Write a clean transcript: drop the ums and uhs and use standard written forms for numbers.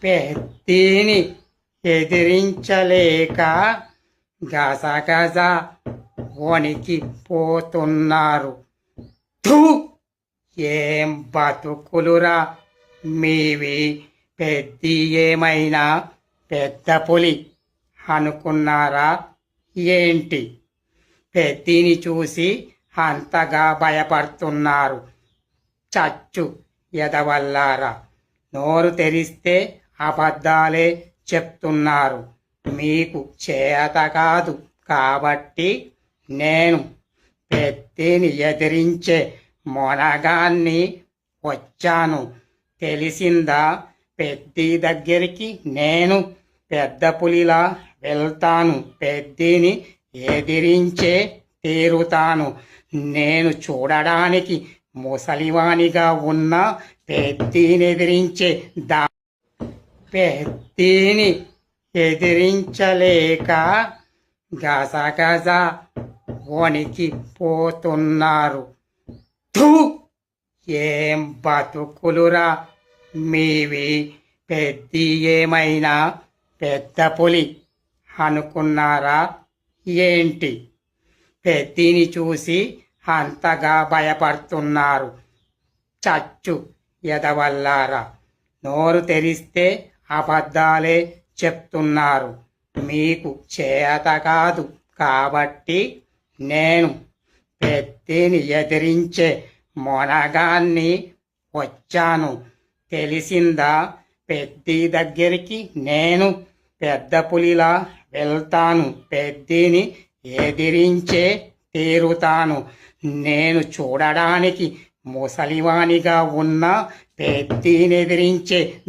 పెద్దిని ఎదిరించలేక గజగజ వణికిపోతున్నారు. థూ, ఏం బతుకులురా మీవి! పెద్ది ఏమైనా పెద్ద పులి అనుకున్నారా ఏంటి? పెద్దిని చూసి అంతగా భయపడుతున్నారు. చచ్చు ఎదవల్లారా, నోరు తెరిస్తే అబద్ధాలే చెప్తున్నారు. మీకు చేత కాదు కాబట్టి నేను పెద్దిని ఎదిరించే మొనగాన్ని వచ్చాను. తెలిసిందా? పెద్ది దగ్గరికి నేను పెద్ద పులిలా వెళ్తాను. పెద్దిని ఎదిరించే తీరుతాను. నేను చూడడానికి ముసలివానిగా ఉన్న పెద్దిని ఎదిరించే పెద్దిని ఎదిరించలేక గజగజ వణికిపోతున్నారు. థూ, ఏం బతుకులురా మీవి! పెద్ది ఏమైనా పెద్ద పులి అనుకున్నారా ఏంటి? పెద్దిని చూసి అంతగా భయపడుతున్నారు. చచ్చు ఎదవల్లారా, నోరు తెరిస్తే అబద్ధాలే చెప్తున్నారు. మీకు చేత కాదు కాబట్టి నేను పెద్దిని ఎదిరించే మొనగాన్ని వచ్చాను. తెలిసిందా? పెద్ది దగ్గరికి నేను పెద్ద పులిలా వెళ్తాను. పెద్దిని ఎదిరించే తీరుతాను. నేను చూడడానికి ముసలివానిగా ఉన్న పెద్దిని ఎదిరించే